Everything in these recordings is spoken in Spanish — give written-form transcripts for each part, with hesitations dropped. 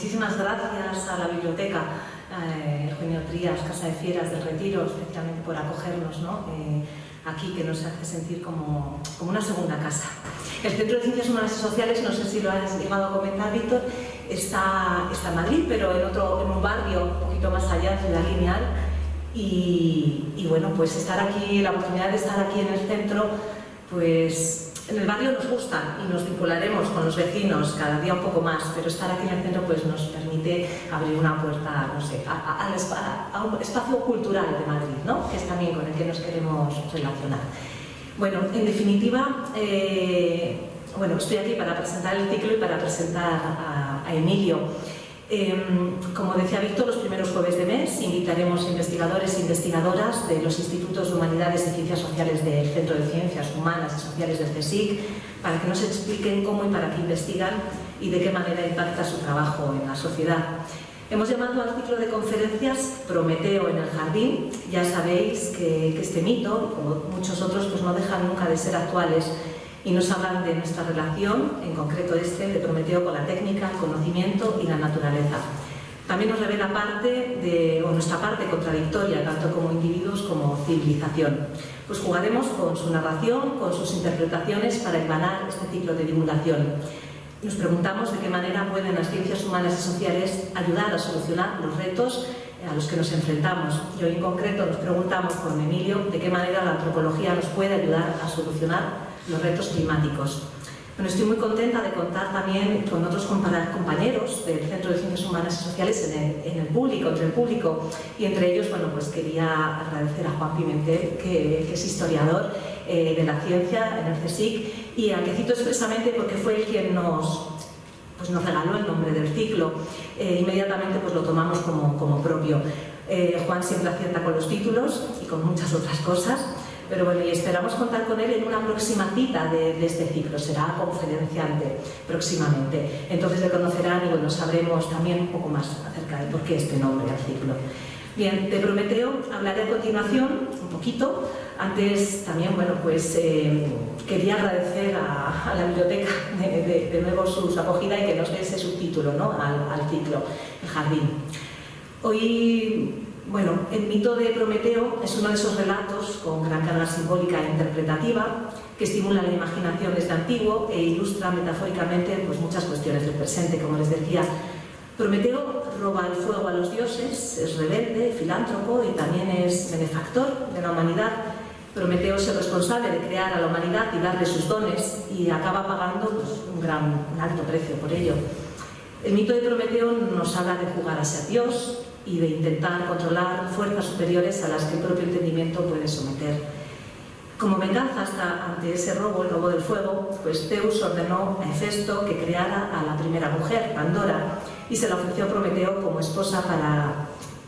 muchísimas gracias a la biblioteca Eugenio Trías, Casa de Fieras del Retiro, especialmente por acogernos, ¿no? Aquí, que nos hace sentir como una segunda casa. El Centro de Ciencias Humanas y Sociales, no sé si lo has llegado a comentar, Víctor, está en Madrid, pero en un barrio un poquito más allá, Ciudad Lineal, y bueno, pues estar aquí, la oportunidad de estar aquí en el centro, pues en el barrio nos gusta y nos vincularemos con los vecinos cada día un poco más, pero estar aquí en el centro pues nos permite abrir una puerta, no sé, a un espacio cultural de Madrid, ¿no? Que es también con el que nos queremos relacionar. Bueno, en definitiva, bueno, estoy aquí para presentar el ciclo y para presentar a Emilio. Como decía Víctor, los primeros jueves de mes invitaremos a investigadores e investigadoras de los Institutos de Humanidades y Ciencias Sociales del Centro de Ciencias Humanas y Sociales del CSIC para que nos expliquen cómo y para qué investigan y de qué manera impacta su trabajo en la sociedad. Hemos llamado al ciclo de conferencias Prometeo en el Jardín. Ya sabéis que este mito, como muchos otros, pues no dejan nunca de ser actuales y nos hablan de nuestra relación, en concreto de Prometeo con la técnica, el conocimiento y la naturaleza. También nos revela nuestra parte contradictoria, tanto como individuos como civilización. Pues jugaremos con su narración, con sus interpretaciones para hilvanar este ciclo de divulgación. Nos preguntamos de qué manera pueden las ciencias humanas y sociales ayudar a solucionar los retos a los que nos enfrentamos. Y hoy en concreto nos preguntamos con Emilio de qué manera la antropología nos puede ayudar a solucionar los retos climáticos. Bueno, estoy muy contenta de contar también con otros compañeros del Centro de Ciencias Humanas y Sociales entre el público, y entre ellos, bueno, pues quería agradecer a Juan Pimentel, que es historiador de la ciencia en el CSIC, y a que cito expresamente porque fue el quien nos regaló el nombre del ciclo. Inmediatamente pues lo tomamos como propio. Juan siempre acierta con los títulos y con muchas otras cosas. Pero bueno, y esperamos contar con él en una próxima cita de este ciclo. Será conferenciante próximamente. Entonces le conocerán y bueno, sabremos también un poco más acerca de por qué este nombre al ciclo. Bien, de Prometeo hablaré a continuación un poquito. Antes también, bueno, pues quería agradecer a la biblioteca de nuevo su acogida y que nos dé ese subtítulo, ¿no? al ciclo, El Jardín. Hoy, bueno, el mito de Prometeo es uno de esos relatos con gran carga simbólica e interpretativa que estimula la imaginación desde antiguo e ilustra metafóricamente pues, muchas cuestiones del presente, como les decía. Prometeo roba el fuego a los dioses, es rebelde, filántropo y también es benefactor de la humanidad. Prometeo es el responsable de crear a la humanidad y darle sus dones y acaba pagando pues, un alto precio por ello. El mito de Prometeo nos habla de jugar a ser Dios y de intentar controlar fuerzas superiores a las que el propio entendimiento puede someter. Como venganza ante ese robo, el robo del fuego, pues Zeus ordenó a Hefesto que creara a la primera mujer, Pandora, y se la ofreció a Prometeo como esposa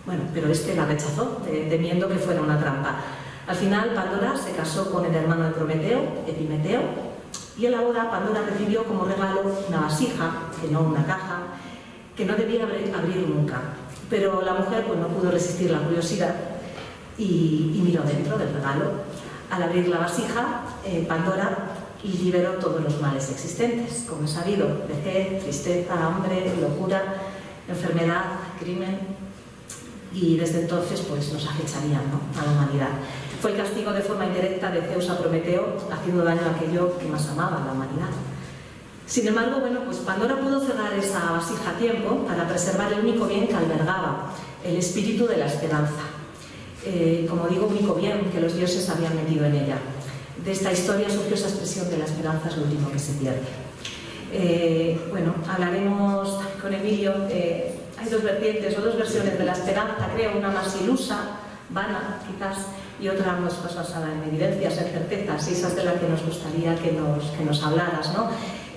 Bueno, pero este la rechazó, temiendo que fuera una trampa. Al final, Pandora se casó con el hermano de Prometeo, Epimeteo, y en la boda Pandora recibió como regalo una vasija, que no una caja, que no debía abrir nunca. Pero la mujer pues, no pudo resistir la curiosidad y miró dentro del regalo. Al abrir la vasija, Pandora liberó todos los males existentes, como es sabido: vejez, tristeza, hambre, locura, enfermedad, crimen, y desde entonces pues, nos acecharían, ¿no? a la humanidad. Fue el castigo de forma indirecta de Zeus a Prometeo, haciendo daño a aquello que más amaba, la humanidad. Sin embargo, bueno, pues Pandora pudo cerrar esa vasija a tiempo para preservar el único bien que albergaba, el espíritu de la esperanza. Como digo, único bien que los dioses habían metido en ella. De esta historia surgió esa expresión de la esperanza es lo último que se pierde. Bueno, hablaremos con Emilio. Hay dos vertientes o dos versiones de la esperanza, creo, una más ilusa, vana quizás, y otra más basada en evidencias, en certezas, y esa es de la que nos gustaría que nos hablaras, ¿no?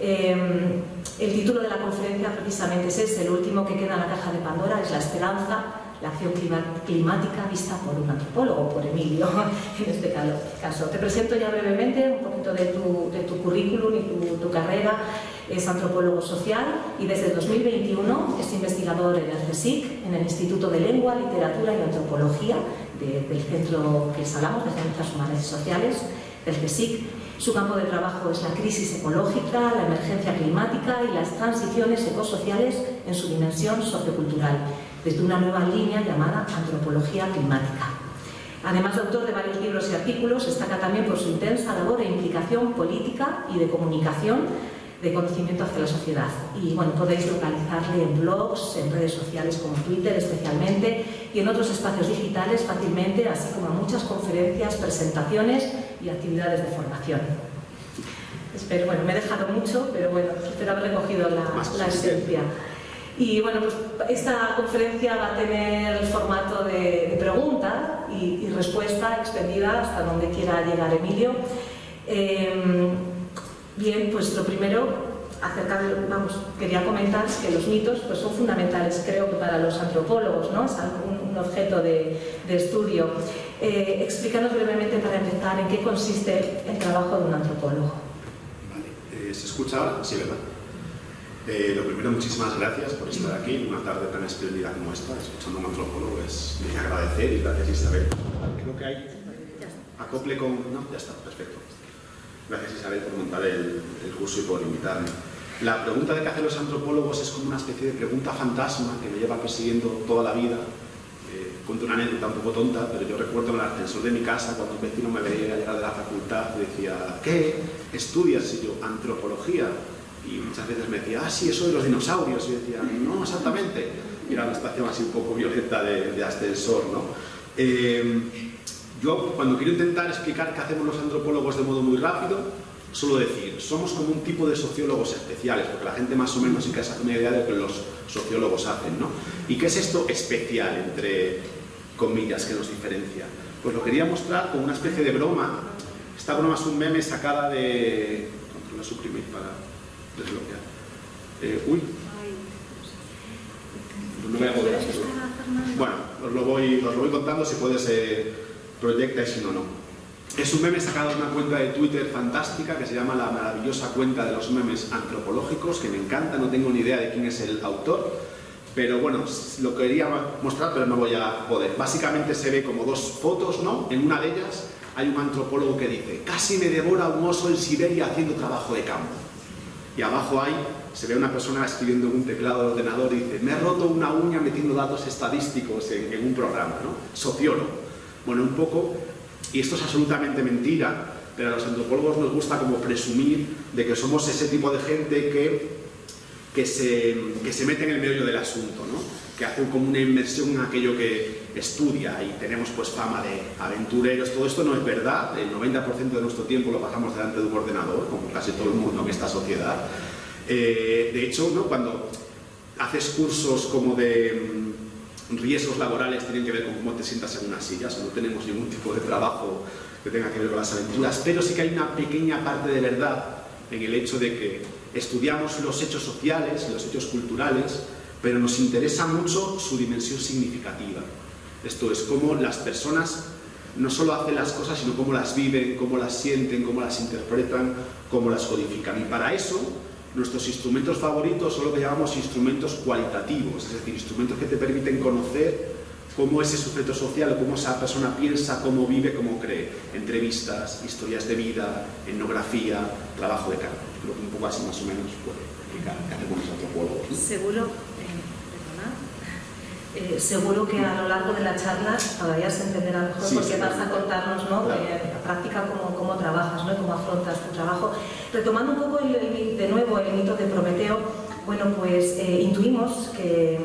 El título de la conferencia precisamente es ese: el último que queda en la caja de Pandora es la esperanza, la acción climática vista por un antropólogo, por Emilio, en este caso. Te presento ya brevemente un poquito de tu currículum y tu carrera. Es antropólogo social y desde 2021 es investigador en el CSIC, en el Instituto de Lengua, Literatura y Antropología del centro que hablamos, de Ciencias Humanas y Sociales, del CSIC. Su campo de trabajo es la crisis ecológica, la emergencia climática y las transiciones ecosociales en su dimensión sociocultural, desde una nueva línea llamada antropología climática. Además de autor de varios libros y artículos, destaca también por su intensa labor e implicación política y de comunicación de conocimiento hacia la sociedad. Y bueno, podéis localizarle en blogs, en redes sociales como Twitter especialmente y en otros espacios digitales fácilmente, así como en muchas conferencias, presentaciones y actividades de formación. Espero, bueno, me he dejado mucho, pero bueno, espero haber recogido la esencia. Y bueno, pues esta conferencia va a tener el formato de pregunta y respuesta extendida hasta donde quiera llegar Emilio. Bien, pues lo primero, quería comentar que los mitos pues, son fundamentales, creo que para los antropólogos, ¿no? Es un objeto de estudio. Explícanos brevemente, para empezar, en qué consiste el trabajo de un antropólogo. Vale, ¿se escucha ahora? Sí, ¿verdad? Lo primero, muchísimas gracias por estar aquí, una tarde tan espléndida como esta, escuchando a un antropólogo, es de agradecer, y gracias, Isabel. Creo que hay acople con... No, ya está, perfecto. Gracias, Isabel, por montar el curso y por invitarme. La pregunta de qué hacen los antropólogos es como una especie de pregunta fantasma que me lleva persiguiendo toda la vida. Cuento una anécdota un poco tonta, pero yo recuerdo en el ascensor de mi casa cuando un vecino me veía llegar de la facultad y decía: ¿qué estudias? Y yo, antropología. Y muchas veces me decía: ah, sí, eso de los dinosaurios. Y yo decía: no, exactamente. Y era una estación así un poco violenta de ascensor, ¿no? Yo, cuando quiero intentar explicar qué hacemos los antropólogos de modo muy rápido, suelo decir: somos como un tipo de sociólogos especiales, porque la gente más o menos sí que se hace una idea de lo que los sociólogos hacen, ¿no? ¿Y qué es esto especial, entre comillas, que nos diferencia? Pues lo quería mostrar con una especie de broma. Esta broma es un meme sacada de... Controla suprimir para desbloquear. Uy. No me hago de esto. Bueno, os lo voy contando, si puedes proyecta y si no, no. Es un meme sacado de una cuenta de Twitter fantástica que se llama la maravillosa cuenta de los memes antropológicos, que me encanta, no tengo ni idea de quién es el autor, pero bueno, lo quería mostrar, pero no voy a poder. Básicamente se ve como dos fotos, ¿no? En una de ellas hay un antropólogo que dice: casi me devora un oso en Siberia haciendo trabajo de campo. Y abajo se ve una persona escribiendo en un teclado del ordenador y dice: me he roto una uña metiendo datos estadísticos en un programa, ¿no? Sociólogo. Bueno, un poco, y esto es absolutamente mentira, pero a los antropólogos nos gusta como presumir de que somos ese tipo de gente que se mete en el meollo del asunto, ¿no? Que hace como una inmersión en aquello que estudia, y tenemos pues fama de aventureros. Todo esto no es verdad. El 90% de nuestro tiempo lo pasamos delante de un ordenador, como casi todo el mundo en esta sociedad. De hecho, ¿no? Cuando haces cursos como de riesgos laborales, tienen que ver con cómo te sientas en una silla. O sea, no tenemos ningún tipo de trabajo que tenga que ver con las aventuras, pero sí que hay una pequeña parte de verdad en el hecho de que estudiamos los hechos sociales y los hechos culturales, pero nos interesa mucho su dimensión significativa. Esto es, cómo las personas no solo hacen las cosas, sino cómo las viven, cómo las sienten, cómo las interpretan, cómo las codifican. Y para eso, nuestros instrumentos favoritos son lo que llamamos instrumentos cualitativos, es decir, instrumentos que te permiten conocer cómo ese sujeto social o cómo esa persona piensa, cómo vive, cómo cree. Entrevistas, historias de vida, etnografía, trabajo de campo. Creo que un poco así más o menos puede explicar qué hacemos los antropólogos, ¿no? Seguro que a lo largo de la charla todavía se entenderá mejor, sí, porque vas a contarnos, ¿no? Claro. La práctica, cómo trabajas, ¿no? Cómo afrontas tu trabajo. Retomando un poco de nuevo el mito de Prometeo, bueno, pues intuimos que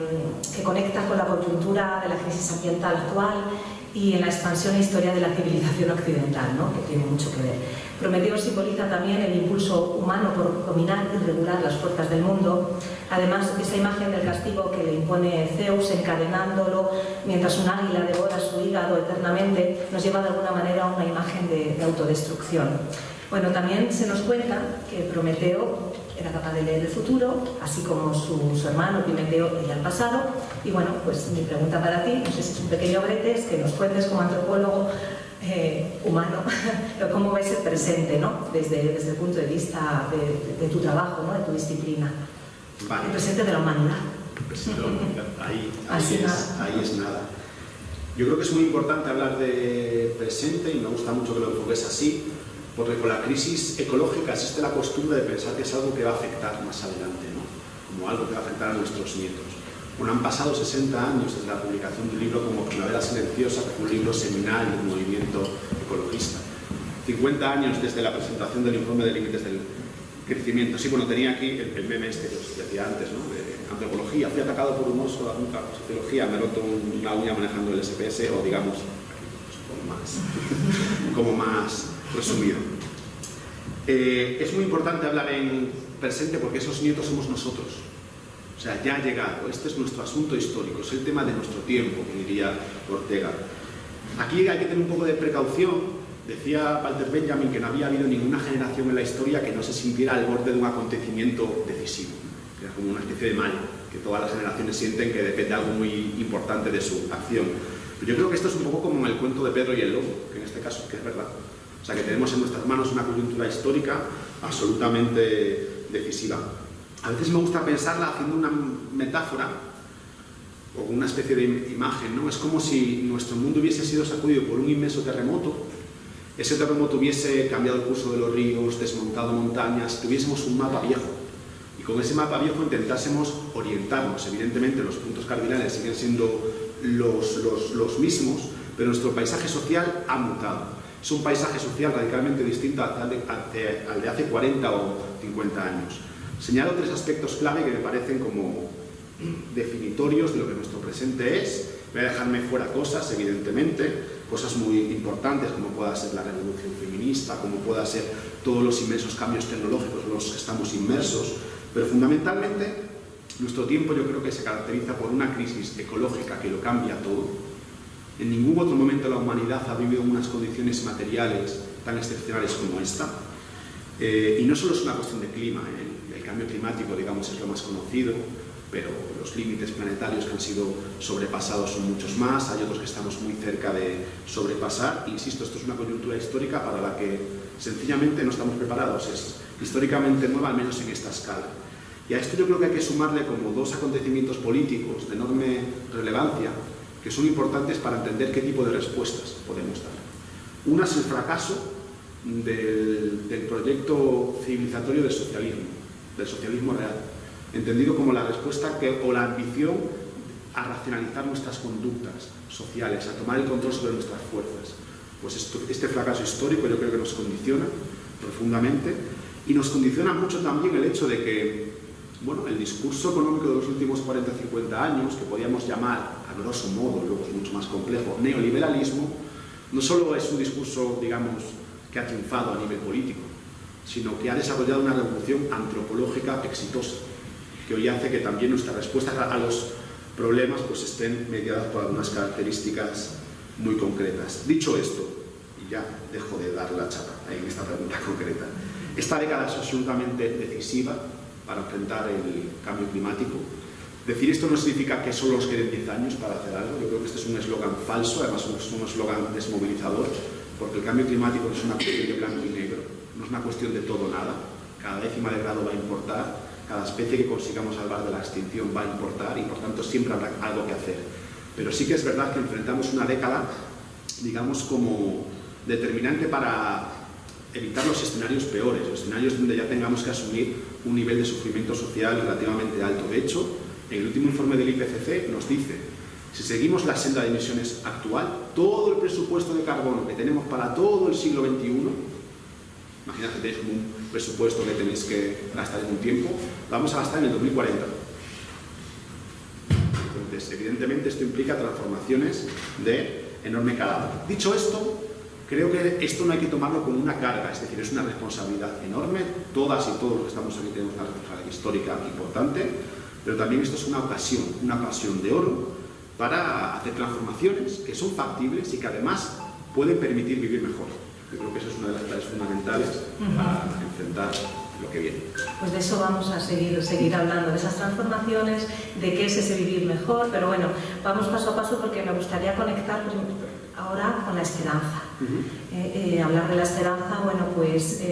conecta con la coyuntura de la crisis ambiental actual y en la expansión e historia de la civilización occidental, ¿no? Que tiene mucho que ver. Prometeo simboliza también el impulso humano por dominar y regular las fuerzas del mundo. Además, esa imagen del castigo que le impone Zeus encadenándolo mientras un águila devora su hígado eternamente nos lleva de alguna manera a una imagen de autodestrucción. Bueno, también se nos cuenta que Prometeo era capaz de leer el futuro, así como su hermano Epimeteo leía el pasado. Y bueno, pues mi pregunta para ti, no sé si es un pequeño brete, es que nos cuentes como antropólogo humano, cómo ves el presente, ¿no? Desde el punto de vista de tu trabajo, ¿no? De tu disciplina. Vale. El presente de la humanidad. El presente de la humanidad. Ahí es nada. Yo creo que es muy importante hablar de presente y me gusta mucho que lo enfoques así, porque con la crisis ecológica existe la costumbre de pensar que es algo que va a afectar más adelante, ¿no? Como algo que va a afectar a nuestros nietos. Bueno, han pasado 60 años desde la publicación de un libro como Primavera Silenciosa, que fue un libro seminal del movimiento ecologista. 50 años desde la presentación del informe de límites del crecimiento. Sí, bueno, tenía aquí el meme este que os decía antes, ¿no? De antropología. Fui atacado por un oso, nunca sociología, me he roto una uña manejando el SPS, o digamos, como más resumido. Es muy importante hablar en presente porque esos nietos somos nosotros. O sea, ya ha llegado. Este es nuestro asunto histórico, es el tema de nuestro tiempo, que diría Ortega. Aquí hay que tener un poco de precaución. Decía Walter Benjamin que no había habido ninguna generación en la historia que no se sintiera al borde de un acontecimiento decisivo. Era como una especie de mal, que todas las generaciones sienten que depende algo muy importante de su acción. Pero yo creo que esto es un poco como en el cuento de Pedro y el lobo, que en este caso que es verdad. O sea, que tenemos en nuestras manos una coyuntura histórica absolutamente decisiva. A veces me gusta pensarla haciendo una metáfora o una especie de imagen, ¿no? Es como si nuestro mundo hubiese sido sacudido por un inmenso terremoto. Ese terremoto hubiese cambiado el curso de los ríos, desmontado montañas, tuviésemos un mapa viejo. Y con ese mapa viejo intentásemos orientarnos. Evidentemente los puntos cardinales siguen siendo los mismos, pero nuestro paisaje social ha mutado. Es un paisaje social radicalmente distinto al de hace 40 o 50 años. Señalo 3 aspectos clave que me parecen como definitorios de lo que nuestro presente es. Voy a dejarme fuera cosas, evidentemente, cosas muy importantes como pueda ser la revolución feminista, como pueda ser todos los inmensos cambios tecnológicos en los que estamos inmersos, pero fundamentalmente nuestro tiempo yo creo que se caracteriza por una crisis ecológica que lo cambia todo. En ningún otro momento la humanidad ha vivido unas condiciones materiales tan excepcionales como esta. Y no solo es una cuestión de clima, el cambio climático, digamos, es lo más conocido, pero los límites planetarios que han sido sobrepasados son muchos más, hay otros que estamos muy cerca de sobrepasar. Insisto, esto es una coyuntura histórica para la que sencillamente no estamos preparados, es históricamente nueva, al menos en esta escala. Y a esto yo creo que hay que sumarle como 2 acontecimientos políticos de enorme relevancia que son importantes para entender qué tipo de respuestas podemos dar. Una es el fracaso del proyecto civilizatorio del socialismo real, entendido como la respuesta o la ambición a racionalizar nuestras conductas sociales, a tomar el control sobre nuestras fuerzas. Pues este fracaso histórico yo creo que nos condiciona profundamente y nos condiciona mucho también el hecho de que, bueno, el discurso económico de los últimos 40-50 años, que podíamos llamar, a grosso modo, luego es mucho más complejo, neoliberalismo, no solo es un discurso, digamos, que ha triunfado a nivel político, sino que ha desarrollado una revolución antropológica exitosa, que hoy hace que también nuestras respuestas a los problemas pues estén mediadas por algunas características muy concretas. Dicho esto, y ya dejo de dar la chapa en esta pregunta concreta, esta década es absolutamente decisiva para enfrentar el cambio climático. Decir esto no significa que solo nos queden 10 años para hacer algo. Yo creo que este es un eslogan falso, además es un eslogan desmovilizador, porque el cambio climático no es una cuestión de blanco y negro, no es una cuestión de todo o nada. Cada décima de grado va a importar, cada especie que consigamos salvar de la extinción va a importar y por tanto siempre habrá algo que hacer. Pero sí que es verdad que enfrentamos una década, digamos, como determinante para evitar los escenarios peores, los escenarios donde ya tengamos que asumir un nivel de sufrimiento social relativamente alto. De hecho, el último informe del IPCC nos dice, si seguimos la senda de emisiones actual, todo el presupuesto de carbono que tenemos para todo el siglo XXI, imagínate que tenéis un presupuesto que tenéis que gastar en un tiempo, vamos a gastar en el 2040. Entonces, evidentemente, esto implica transformaciones de enorme calado. Dicho esto, creo que esto no hay que tomarlo como una carga, es decir, es una responsabilidad enorme. Todas y todos los que estamos aquí tenemos una responsabilidad histórica importante, pero también esto es una ocasión de oro para hacer transformaciones que son factibles y que además pueden permitir vivir mejor. Yo creo que eso es una de las claves fundamentales para enfrentar lo que viene. Pues de eso vamos a seguir hablando, de esas transformaciones, de qué es ese vivir mejor, pero bueno, vamos paso a paso porque me gustaría conectar ahora con la esperanza. Hablar de la esperanza, bueno, pues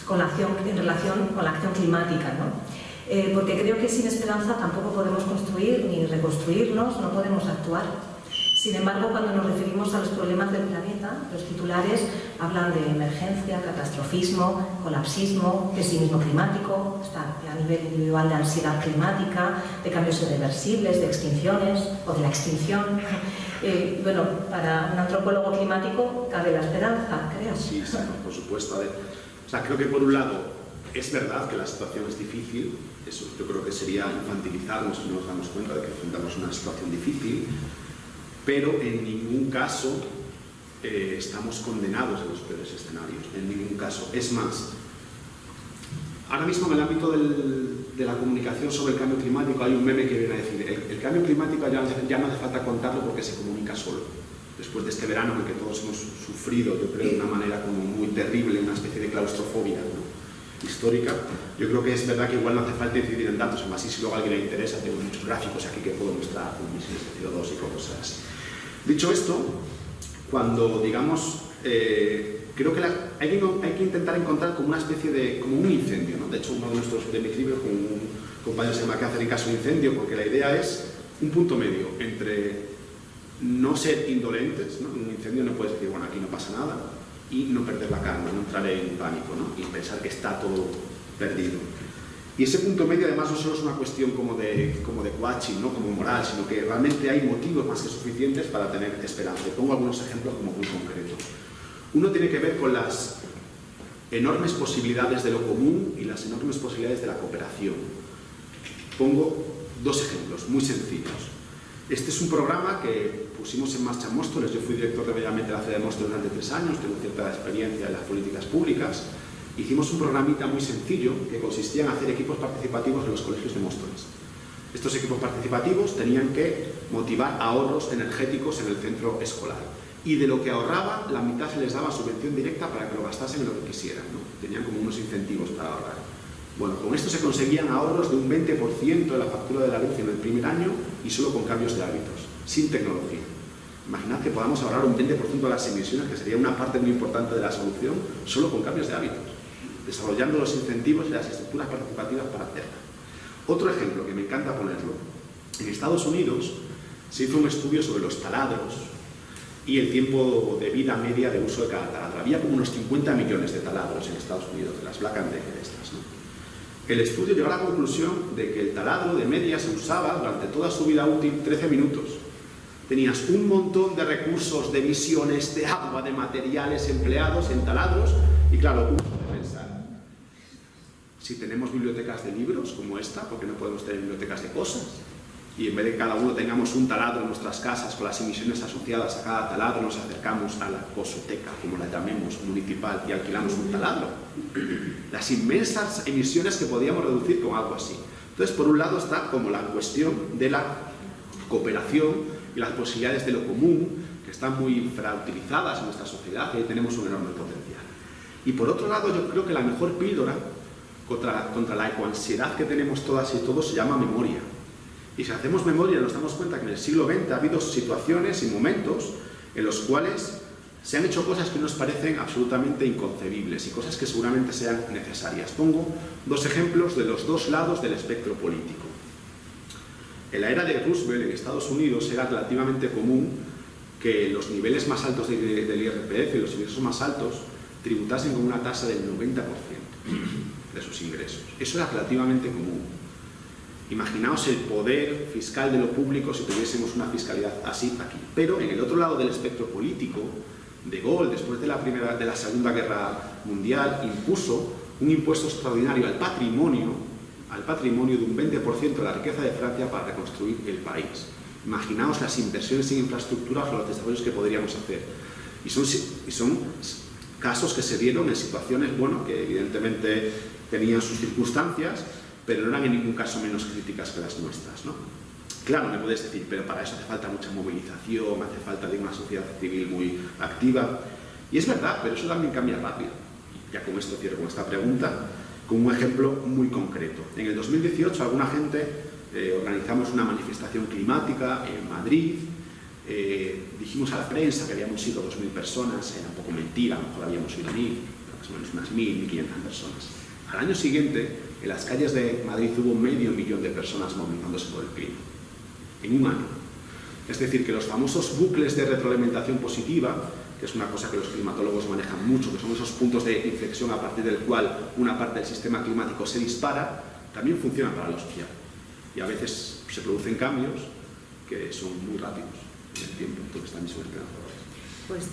con la acción, en relación con la acción climática, ¿no? Porque creo que sin esperanza tampoco podemos construir ni reconstruirnos, no podemos actuar. Sin embargo, cuando nos referimos a los problemas del planeta, los titulares hablan de emergencia, catastrofismo, colapsismo, pesimismo climático, está a nivel individual de ansiedad climática, de cambios irreversibles, de extinciones o de la extinción. Bueno, para un antropólogo climático cabe la esperanza, creo. Sí, sí, por supuesto. A ver, o sea, creo que por un lado es verdad que la situación es difícil, eso yo creo que sería infantilizarnos si no nos damos cuenta de que enfrentamos una situación difícil, pero en ningún caso estamos condenados a los peores escenarios, en ningún caso. Es más, ahora mismo en el ámbito de la comunicación sobre el cambio climático hay un meme que viene a decir el cambio climático ya no hace falta contarlo porque se comunica solo. Después de este verano en el que todos hemos sufrido, yo creo, de una manera como muy terrible, una especie de claustrofobia, ¿no?, histórica, yo creo que es verdad que igual no hace falta incidir en datos, además si luego a alguien le interesa, tengo muchos gráficos aquí que puedo mostrar con emisiones de CO2 y cosas así. Dicho esto, cuando digamos, creo que hay que intentar encontrar como una especie de, como un incendio, ¿no? De hecho, uno de mis libros con un compañero se llama ¿Qué hacer en caso de incendio? Porque la idea es un punto medio entre no ser indolentes, ¿no? En un incendio no puedes decir, bueno, aquí no pasa nada, y no perder la calma, no entrar en pánico, ¿no?, y pensar que está todo perdido. Y ese punto medio además no solo es una cuestión como de coaching, ¿no?, como moral, sino que realmente hay motivos más que suficientes para tener esperanza. Y pongo algunos ejemplos como muy concretos. Uno tiene que ver con las enormes posibilidades de lo común y las enormes posibilidades de la cooperación. Pongo dos ejemplos muy sencillos. Este es un programa que pusimos en marcha en Móstoles. Yo fui director de Medio Ambiente de la ciudad de Móstoles durante 3 años, tengo cierta experiencia en las políticas públicas. Hicimos un programita muy sencillo que consistía en hacer equipos participativos en los colegios de Móstoles. Estos equipos participativos tenían que motivar ahorros energéticos en el centro escolar. Y de lo que ahorraban, la mitad se les daba subvención directa para que lo gastasen en lo que quisieran, ¿no? Tenían como unos incentivos para ahorrar. Bueno, con esto se conseguían ahorros de un 20% de la factura de la luz en el primer año y solo con cambios de hábitos, sin tecnología. Imaginad que podamos ahorrar un 20% de las emisiones, que sería una parte muy importante de la solución, solo con cambios de hábitos, desarrollando los incentivos y las estructuras participativas para hacerlo. Otro ejemplo que me encanta ponerlo, en Estados Unidos se hizo un estudio sobre los taladros y el tiempo de vida media de uso de cada taladro. Había como unos 50 millones de taladros en Estados Unidos, de las Black & Decker estas, ¿no? El estudio llegó a la conclusión de que el taladro de media se usaba durante toda su vida útil 13 minutos. Tenías un montón de recursos, de emisiones, de agua, de materiales empleados en taladros y claro, uno puede pensar, si tenemos bibliotecas de libros como esta, ¿por qué no podemos tener bibliotecas de cosas? Y en vez de que cada uno tengamos un taladro en nuestras casas con las emisiones asociadas a cada taladro, nos acercamos a la cosoteca, como la llamemos, municipal, y alquilamos un taladro. Las inmensas emisiones que podíamos reducir con algo así. Entonces, por un lado está como la cuestión de la cooperación y las posibilidades de lo común, que están muy infrautilizadas en nuestra sociedad, y ahí tenemos un enorme potencial. Y por otro lado, yo creo que la mejor píldora contra la ecoansiedad que tenemos todas y todos se llama memoria. Y si hacemos memoria nos damos cuenta que en el siglo XX ha habido situaciones y momentos en los cuales se han hecho cosas que nos parecen absolutamente inconcebibles y cosas que seguramente sean necesarias. Pongo dos ejemplos de los dos lados del espectro político. En la era de Roosevelt en Estados Unidos era relativamente común que los niveles más altos del IRPF y los ingresos más altos tributasen con una tasa del 90% de sus ingresos. Eso era relativamente común. Imaginaos el poder fiscal de lo público si tuviésemos una fiscalidad así aquí. Pero en el otro lado del espectro político, De Gaulle, después de la Segunda Guerra Mundial, impuso un impuesto extraordinario al patrimonio de un 20% de la riqueza de Francia para reconstruir el país. Imaginaos las inversiones en infraestructuras o los desarrollos que podríamos hacer. Y son casos que se dieron en situaciones, bueno, que evidentemente tenían sus circunstancias, pero no eran en ningún caso menos críticas que las nuestras, ¿no? Claro, me puedes decir, pero para eso hace falta mucha movilización, hace falta de una sociedad civil muy activa. Y es verdad, pero eso también cambia rápido. Ya con esto cierro con esta pregunta, con un ejemplo muy concreto. En el 2018, alguna gente organizamos una manifestación climática en Madrid. Dijimos a la prensa que habíamos ido 2.000 personas, era un poco mentira, a lo mejor habíamos ido 1.000, más o menos unas 1.000, 1.500 personas. Al año siguiente, en las calles de Madrid hubo 500.000 de personas movilizándose por el clima, en un año. Es decir, que los famosos bucles de retroalimentación positiva que es una cosa que los climatólogos manejan mucho, que son esos puntos de inflexión a partir del cual una parte del sistema climático se dispara, también funcionan para lo social. Y a veces se producen cambios que son muy rápidos en el tiempo, entonces también son esperanzadores. Pues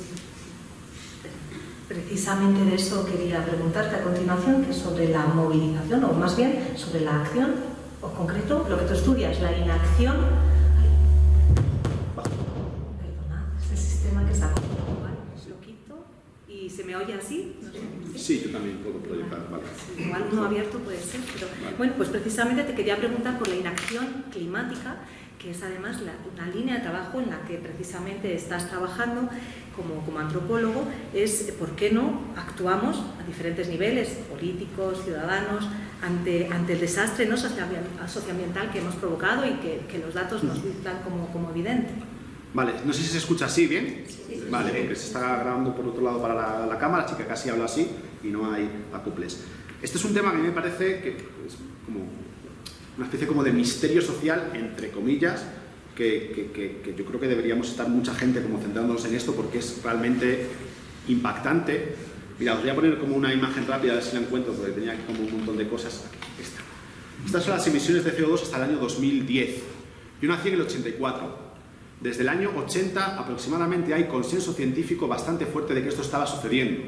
precisamente de eso quería preguntarte a continuación, que es sobre la movilización, o más bien sobre la acción, o concreto, lo que tú estudias, la inacción. Perdona, es el sistema que saco. Lo quito y se me oye así. No sé. Sí, yo también puedo proyectar. Vale. Sí, igual uno abierto puede ser, pero vale. Bueno, pues precisamente te quería preguntar por la inacción climática, que es además una línea de trabajo en la que precisamente estás trabajando como antropólogo, es por qué no actuamos a diferentes niveles, políticos, ciudadanos, ante el desastre no socioambiental que hemos provocado y que los datos nos dictan como evidente. Vale, no sé si se escucha así, ¿bien? Sí. Vale, porque se está grabando por otro lado para la cámara, así que casi hablo así y no hay acoples. Este es un tema que a mí me parece que es como una especie como de misterio social, entre comillas, que yo creo que deberíamos estar mucha gente como centrándonos en esto porque es realmente impactante. Mira, os voy a poner como una imagen rápida, a ver si la encuentro, porque tenía aquí como un montón de cosas. Aquí está. Estas son las emisiones de CO2 hasta el año 2010. Yo nací en el 84. Desde el año 80 aproximadamente hay consenso científico bastante fuerte de que esto estaba sucediendo.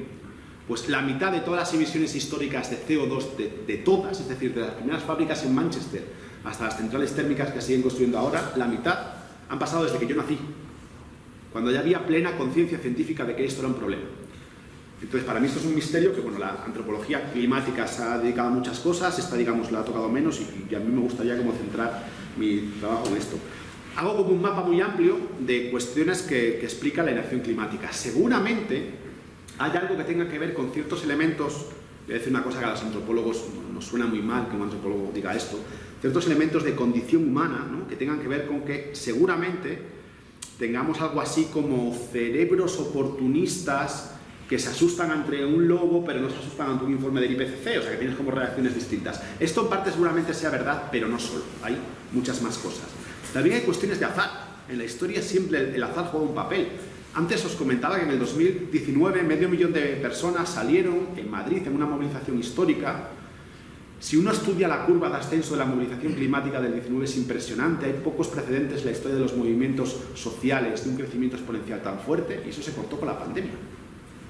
Pues la mitad de todas las emisiones históricas de CO2, de todas, es decir, de las primeras fábricas en Manchester hasta las centrales térmicas que siguen construyendo ahora, la mitad han pasado desde que yo nací, cuando ya había plena conciencia científica de que esto era un problema. Entonces, para mí esto es un misterio que, bueno, la antropología climática se ha dedicado a muchas cosas, esta, digamos, la ha tocado menos y a mí me gustaría como centrar mi trabajo en esto. Hago como un mapa muy amplio de cuestiones que explican la inacción climática. Seguramente hay algo que tenga que ver con ciertos elementos, voy a decir una cosa que a los antropólogos nos suena muy mal que un antropólogo diga esto, ciertos elementos de condición humana, ¿no?, que tengan que ver con que seguramente tengamos algo así como cerebros oportunistas que se asustan ante un lobo pero no se asustan ante un informe del IPCC, o sea que tienes como reacciones distintas. Esto en parte seguramente sea verdad, pero no solo, hay muchas más cosas. También hay cuestiones de azar. En la historia siempre el azar juega un papel. Antes os comentaba que en el 2019 500.000 de personas salieron en Madrid en una movilización histórica. Si uno estudia la curva de ascenso de la movilización climática del 19 es impresionante, hay pocos precedentes en la historia de los movimientos sociales de un crecimiento exponencial tan fuerte, y eso se cortó con la pandemia.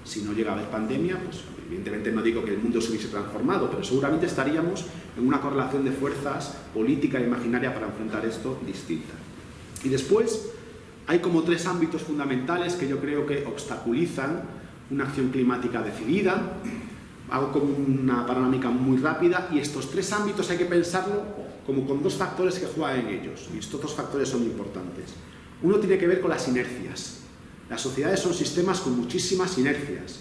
Si no llega a haber pandemia, pues evidentemente no digo que el mundo se hubiese transformado, pero seguramente estaríamos en una correlación de fuerzas política e imaginaria para enfrentar esto distinta. Y después hay como 3 ámbitos fundamentales que yo creo que obstaculizan una acción climática decidida. Hago como una panorámica muy rápida y estos 3 ámbitos hay que pensarlo como con 2 factores que juegan en ellos, y estos 2 factores son importantes. Uno tiene que ver con las inercias. Las sociedades son sistemas con muchísimas inercias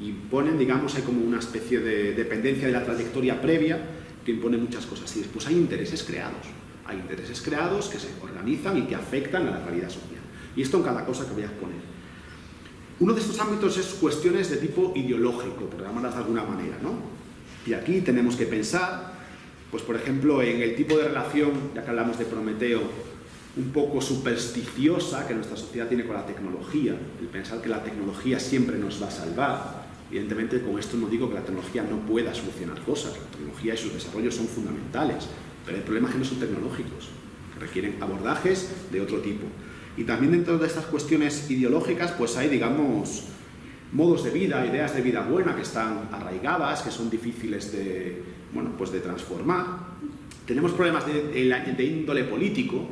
y ponen, digamos, hay como una especie de dependencia de la trayectoria previa que impone muchas cosas. Y después hay intereses creados. Hay intereses creados que se organizan y que afectan a la realidad social. Y esto en cada cosa que voy a exponer. Uno de estos ámbitos es cuestiones de tipo ideológico, por llamarlas de alguna manera, ¿no? Y aquí tenemos que pensar, pues por ejemplo, en el tipo de relación, ya que hablamos de Prometeo, un poco supersticiosa que nuestra sociedad tiene con la tecnología, el pensar que la tecnología siempre nos va a salvar. Evidentemente, con esto no digo que la tecnología no pueda solucionar cosas, la tecnología y sus desarrollos son fundamentales, pero hay problemas que no son tecnológicos, que requieren abordajes de otro tipo. Y también dentro de estas cuestiones ideológicas, pues hay, digamos, modos de vida, ideas de vida buena que están arraigadas, que son difíciles de, bueno, pues de transformar. Tenemos problemas de índole político.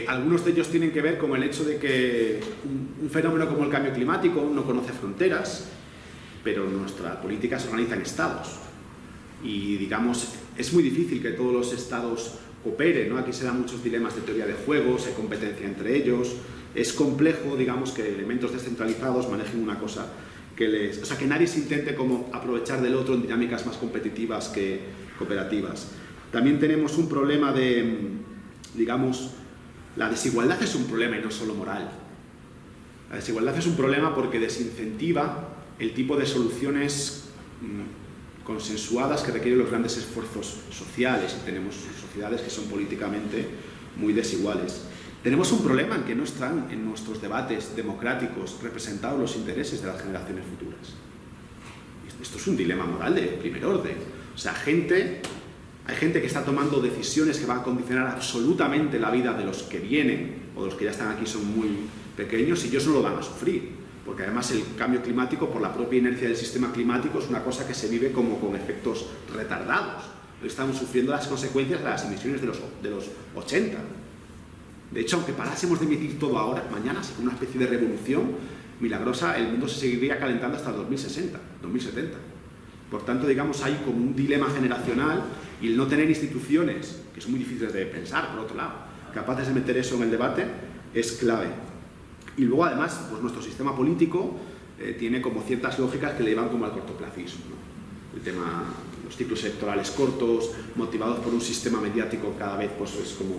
Algunos de ellos tienen que ver con el hecho de que un fenómeno como el cambio climático no conoce fronteras, pero nuestra política se organiza en estados y, digamos, es muy difícil que todos los estados cooperen, ¿no? Aquí se dan muchos dilemas de teoría de juegos, hay competencia entre ellos, es complejo, digamos, que elementos descentralizados manejen una cosa que o sea, que nadie se intente como aprovechar del otro en dinámicas más competitivas que cooperativas. También tenemos un problema de, digamos, la desigualdad es un problema y no solo moral. La desigualdad es un problema porque desincentiva el tipo de soluciones consensuadas que requieren los grandes esfuerzos sociales, y tenemos sociedades que son políticamente muy desiguales. Tenemos un problema en que no están en nuestros debates democráticos representados los intereses de las generaciones futuras. Esto es un dilema moral de primer orden. O sea, hay gente que está tomando decisiones que van a condicionar absolutamente la vida de los que vienen o de los que ya están aquí son muy pequeños y ellos no lo van a sufrir. Porque además el cambio climático, por la propia inercia del sistema climático, es una cosa que se vive como con efectos retardados. Estamos sufriendo las consecuencias de las emisiones de los 80. De hecho, aunque parásemos de emitir todo ahora, mañana, así como una especie de revolución milagrosa, el mundo se seguiría calentando hasta 2060, 2070. Por tanto, digamos, hay como un dilema generacional y el no tener instituciones, que son muy difíciles de pensar, por otro lado, capaces de meter eso en el debate, es clave. Y luego, además, pues nuestro sistema político tiene como ciertas lógicas que le llevan como al cortoplacismo, ¿no? El tema, los ciclos electorales cortos, motivados por un sistema mediático cada vez pues, es como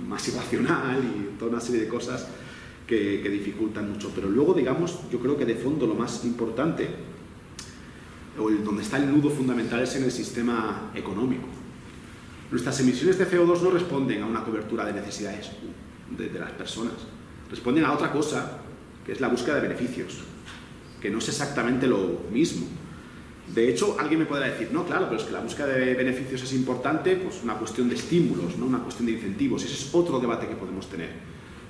más irracional y toda una serie de cosas que dificultan mucho. Pero luego, digamos, yo creo que de fondo lo más importante, o donde está el nudo fundamental, es en el sistema económico. Nuestras emisiones de CO2 no responden a una cobertura de necesidades de las personas, responden a otra cosa, que es la búsqueda de beneficios, que no es exactamente lo mismo. De hecho, alguien me podrá decir, no, claro, pero es que la búsqueda de beneficios es importante, pues una cuestión de estímulos, ¿no? Una cuestión de incentivos. Ese es otro debate que podemos tener.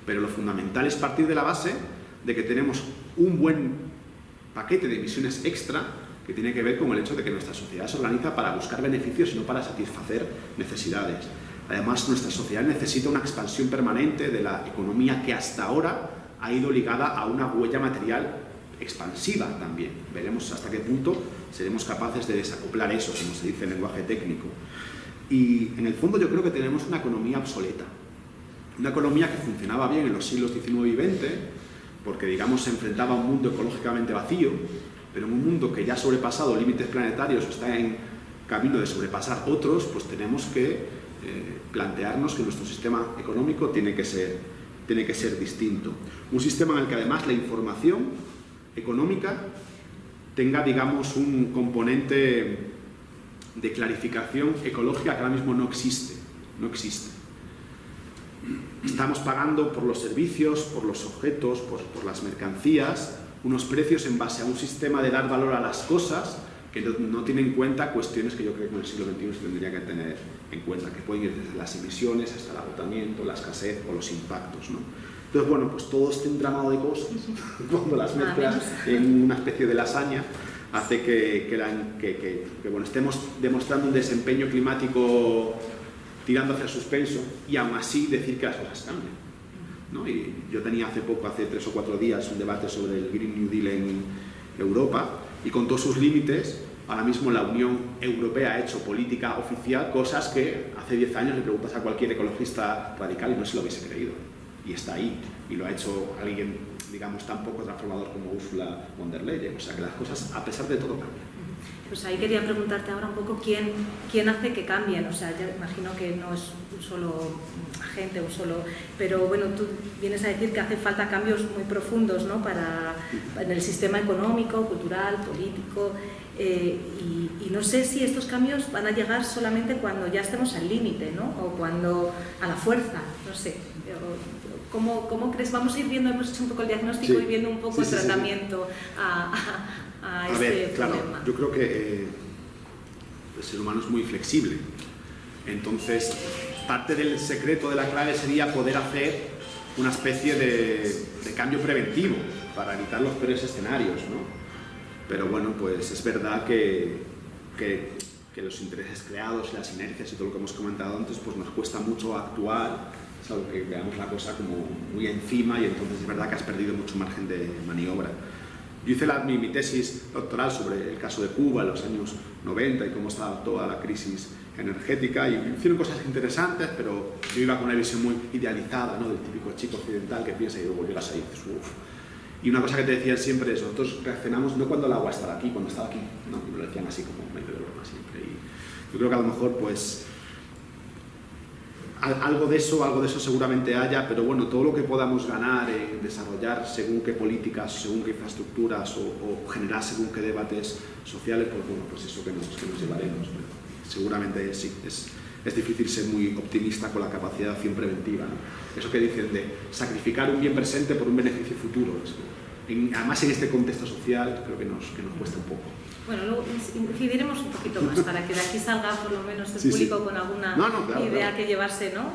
Pero lo fundamental es partir de la base de que tenemos un buen paquete de emisiones extra que tiene que ver con el hecho de que nuestra sociedad se organiza para buscar beneficios y no para satisfacer necesidades. Además, nuestra sociedad necesita una expansión permanente de la economía que hasta ahora ha ido ligada a una huella material expansiva también. Veremos hasta qué punto seremos capaces de desacoplar eso, como se dice en lenguaje técnico. Y en el fondo yo creo que tenemos una economía obsoleta. Una economía que funcionaba bien en los siglos XIX y XX, porque digamos se enfrentaba a un mundo ecológicamente vacío, pero en un mundo que ya ha sobrepasado límites planetarios o está en camino de sobrepasar otros, pues tenemos que plantearnos que nuestro sistema económico tiene que ser distinto. Un sistema en el que además la información económica tenga, digamos, un componente de clarificación ecológica que ahora mismo no existe. Estamos pagando por los servicios, por los objetos, por las mercancías, unos precios en base a un sistema de dar valor a las cosas que no tiene en cuenta cuestiones que yo creo que en el siglo XXI se tendría que tener en cuenta, que pueden ir desde las emisiones hasta el agotamiento, la escasez o los impactos, ¿no? Entonces, bueno, pues todo este entramado de cosas, cuando las mezclas en una especie de lasaña, hace que bueno, estemos demostrando un desempeño climático tirando hacia el suspenso y aún así decir que las cosas cambian, ¿no? Y yo tenía hace 3 o 4 días un debate sobre el Green New Deal en Europa y con todos sus límites, ahora mismo la Unión Europea ha hecho política oficial, cosas que hace 10 años le preguntas a cualquier ecologista radical y no se lo hubiese creído. Y está ahí, y lo ha hecho alguien, digamos, tan poco transformador como Ursula von der Leyen. O sea que las cosas, a pesar de todo, cambian. Pues ahí quería preguntarte ahora un poco quién hace que cambien. O sea, yo imagino que no es un solo agente, pero bueno, tú vienes a decir que hace falta cambios muy profundos, ¿no? En el sistema económico, cultural, político. Y no sé si estos cambios van a llegar solamente cuando ya estemos al límite, ¿no? O cuando a la fuerza, no sé. ¿Cómo crees? Vamos a ir viendo, hemos hecho un poco el diagnóstico y viendo un poco el tratamiento a este claro, problema. Yo creo que el ser humano es muy flexible. Entonces, parte del secreto de la clave sería poder hacer una especie de cambio preventivo para evitar los peores escenarios, ¿no? Pero bueno, pues es verdad que los intereses creados, las inercias y todo lo que hemos comentado antes, pues nos cuesta mucho actuar. Es algo que veamos la cosa como muy encima y entonces es verdad que has perdido mucho margen de maniobra. Yo hice mi tesis doctoral sobre el caso de Cuba en los años 90 y cómo estaba toda la crisis energética y hicieron cosas interesantes, pero yo iba con una visión muy idealizada, ¿no? Del típico chico occidental que piensa y luego llegas ahí y dices, uff. Y una cosa que te decían siempre es, nosotros reaccionamos no cuando el agua estaba aquí, cuando estaba aquí, ¿no? Y me lo decían así como medio de broma siempre. Y yo creo que a lo mejor pues algo de eso seguramente haya, pero bueno, todo lo que podamos ganar en desarrollar según qué políticas, según qué infraestructuras o generar según qué debates sociales, pues bueno, pues eso que nos llevaremos. Pero seguramente sí, es difícil ser muy optimista con la capacidad de acción preventiva, ¿no? Eso que dicen de sacrificar un bien presente por un beneficio futuro. Además, en este contexto social, creo que nos cuesta un poco. Bueno, luego incidiremos un poquito más para que de aquí salga por lo menos el público con alguna idea que llevarse, ¿no?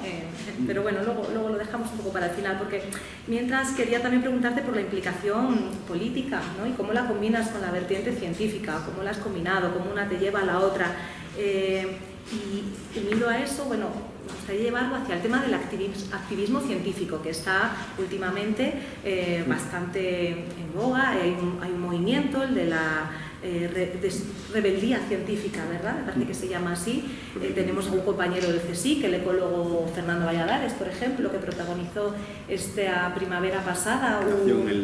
Pero bueno, luego lo dejamos un poco para el final, porque mientras quería también preguntarte por la implicación política, ¿no? Y cómo la combinas con la vertiente científica, cómo la has combinado, cómo una te lleva a la otra. Y unido a eso, bueno, me gustaría llevarlo hacia el tema del activismo científico, que está últimamente bastante en boga. Hay un movimiento, el de la rebeldía científica, ¿verdad? Me parece que se llama así. Tenemos a un compañero del CSIC, el ecólogo Fernando Valladares, por ejemplo, que protagonizó esta primavera pasada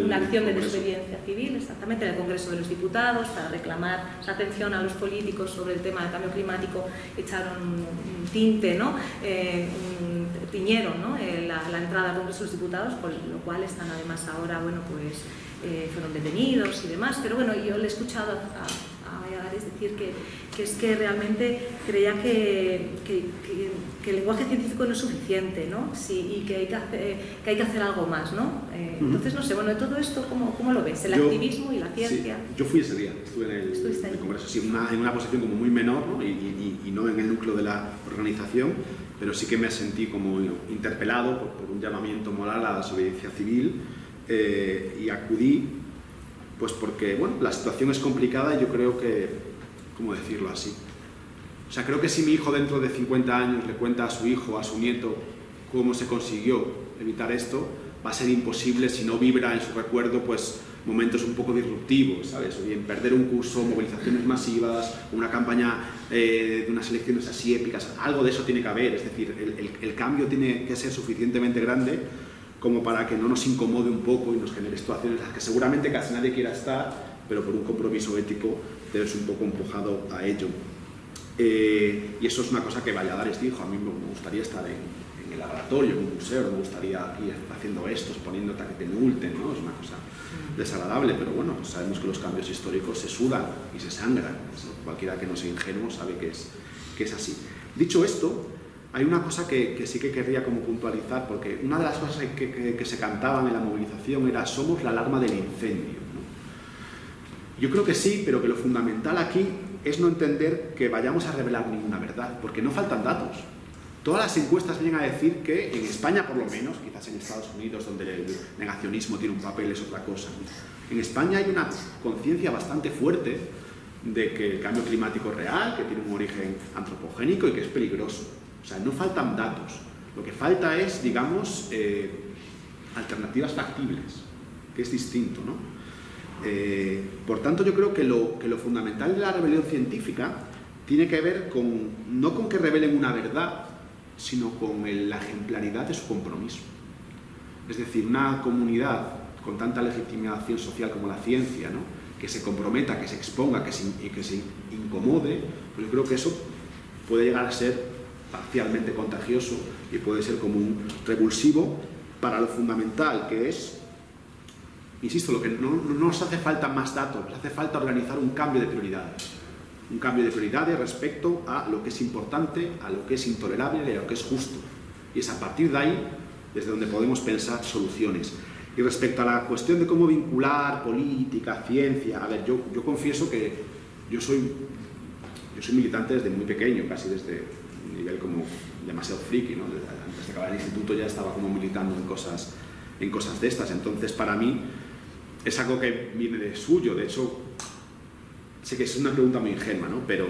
una acción de desobediencia civil, exactamente, en el Congreso de los Diputados, para reclamar esa atención a los políticos sobre el tema del cambio climático. Echaron un tinte, ¿no? Tiñeron, ¿no? la entrada al Congreso de los Diputados, por lo cual están además ahora, bueno, pues fueron detenidos y demás, pero bueno, yo le he escuchado a Valladares decir que es que realmente creía que el lenguaje científico no es suficiente, ¿no? Sí, y que hay que hacer algo más, ¿no? Entonces, no sé, bueno, de todo esto, ¿cómo lo ves? El activismo y la ciencia. Sí, yo fui ese día, estuve en el Congreso, sí, en una posición como muy menor, ¿no? Y no en el núcleo de la organización, pero sí que me sentí como interpelado por un llamamiento moral a la desobediencia civil. Y acudí pues porque, bueno, la situación es complicada y yo creo que, ¿cómo decirlo así? O sea, creo que si mi hijo dentro de 50 años le cuenta a su hijo, a su nieto, cómo se consiguió evitar esto, va a ser imposible si no vibra en su recuerdo pues momentos un poco disruptivos, ¿sabes? O bien perder un curso, movilizaciones masivas, una campaña de unas elecciones así épicas, algo de eso tiene que haber, es decir, el cambio tiene que ser suficientemente grande como para que no nos incomode un poco y nos genere situaciones en las que seguramente casi nadie quiera estar, pero por un compromiso ético debes un poco empujado a ello. Y eso es una cosa que Valladares dijo: a mí me gustaría estar en el laboratorio, en un museo, me gustaría aquí haciendo esto, poniendo que te multen, ¿no? Es una cosa desagradable, pero bueno, sabemos que los cambios históricos se sudan y se sangran. Cualquiera que no sea ingenuo sabe que es así. Dicho esto, hay una cosa que sí que querría como puntualizar, porque una de las cosas que se cantaban en la movilización era: somos la alarma del incendio, ¿no? Yo creo que sí, pero que lo fundamental aquí es no entender que vayamos a revelar ninguna verdad, porque no faltan datos. Todas las encuestas vienen a decir que en España, por lo menos, quizás en Estados Unidos, donde el negacionismo tiene un papel, es otra cosa, ¿no? En España hay una conciencia bastante fuerte de que el cambio climático es real, que tiene un origen antropogénico y que es peligroso. O sea, no faltan datos. Lo que falta es, digamos, alternativas factibles, que es distinto, ¿no? Por tanto, yo creo que lo fundamental de la rebelión científica tiene que ver no con que revelen una verdad, sino con la ejemplaridad de su compromiso. Es decir, una comunidad con tanta legitimación social como la ciencia, ¿no? Que se comprometa, que se exponga, que se incomode, pues yo creo que eso puede llegar a ser parcialmente contagioso y puede ser como un revulsivo para lo fundamental, que es, insisto, lo que no nos hace falta más datos, nos hace falta organizar un cambio de prioridades. Un cambio de prioridades respecto a lo que es importante, a lo que es intolerable y a lo que es justo. Y es a partir de ahí desde donde podemos pensar soluciones. Y respecto a la cuestión de cómo vincular política, ciencia, a ver, yo confieso que yo soy militante desde muy pequeño, casi desde un nivel como demasiado friki, ¿no? Antes de acabar el instituto ya estaba como militando en cosas de estas. Entonces, para mí es algo que viene de suyo. De hecho, sé que es una pregunta muy ingenua, ¿no? Pero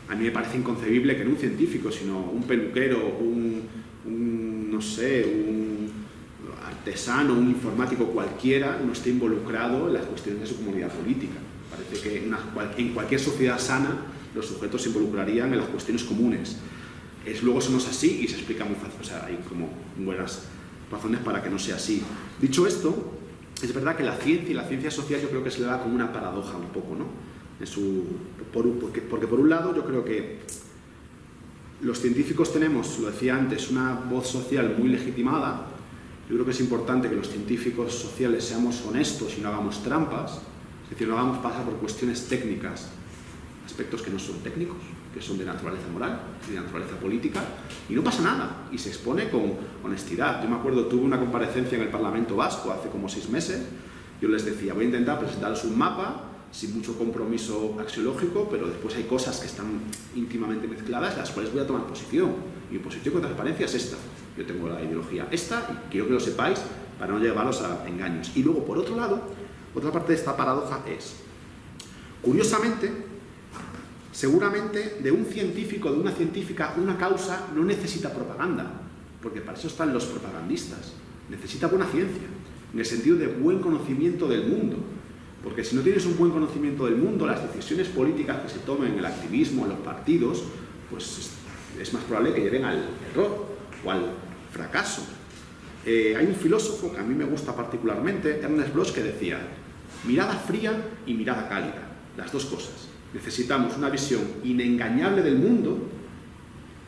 a mí me parece inconcebible que no un científico, sino un peluquero, no sé, un artesano, un informático cualquiera no esté involucrado en las cuestiones de su comunidad política. Parece que en cualquier sociedad sana los sujetos se involucrarían en las cuestiones comunes. Luego eso no es así y se explica muy fácil. O sea, hay como buenas razones para que no sea así. Dicho esto, es verdad que la ciencia y la ciencia social yo creo que se le da como una paradoja un poco, ¿no? Porque por un lado yo creo que los científicos tenemos, lo decía antes, una voz social muy legitimada. Yo creo que es importante que los científicos sociales seamos honestos y no hagamos trampas, es decir, no hagamos pasar por cuestiones técnicas aspectos que no son técnicos, que son de naturaleza moral y de naturaleza política, y no pasa nada, y se expone con honestidad. Yo me acuerdo, tuve una comparecencia en el Parlamento Vasco hace como 6 meses, yo les decía, voy a intentar presentaros un mapa sin mucho compromiso axiológico, pero después hay cosas que están íntimamente mezcladas, las cuales voy a tomar posición. Mi posición con transparencia es esta. Yo tengo la ideología esta y quiero que lo sepáis para no llevaros a engaños. Y luego, por otro lado, otra parte de esta paradoja es, curiosamente, seguramente de un científico, de una científica, una causa no necesita propaganda, porque para eso están los propagandistas. Necesita buena ciencia, en el sentido de buen conocimiento del mundo. Porque si no tienes un buen conocimiento del mundo, las decisiones políticas que se tomen en el activismo, en los partidos, pues es más probable que lleven al error o al fracaso. Hay un filósofo que a mí me gusta particularmente, Ernest Bloch, que decía, mirada fría y mirada cálida, las dos cosas. Necesitamos una visión inengañable del mundo,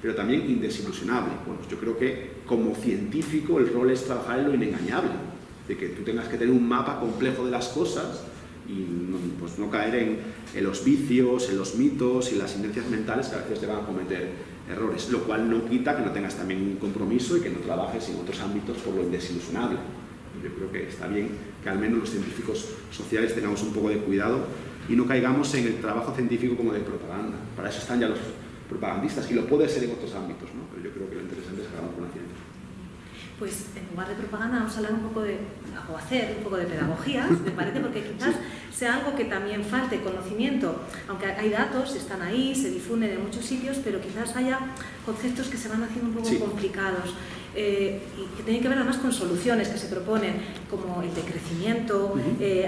pero también indesilusionable. Bueno, yo creo que como científico el rol es trabajar en lo inengañable, de que tú tengas que tener un mapa complejo de las cosas y pues no caer en los vicios, en los mitos y las inercias mentales que a veces te van a cometer errores, lo cual no quita que no tengas también un compromiso y que no trabajes en otros ámbitos por lo indesilusionable. Yo creo que está bien que al menos los científicos sociales tengamos un poco de cuidado y no caigamos en el trabajo científico como de propaganda. Para eso están ya los propagandistas y lo puede ser en otros ámbitos, ¿no? Pero yo creo que lo interesante es que hagamos con la ciencia. Pues en lugar de propaganda vamos a hablar un poco de, o hacer un poco de pedagogía, me parece, porque quizás sea algo que también falte conocimiento, aunque hay datos, están ahí, se difunden en muchos sitios, pero quizás haya conceptos que se van haciendo un poco complicados y que tienen que ver además con soluciones que se proponen, como el decrecimiento,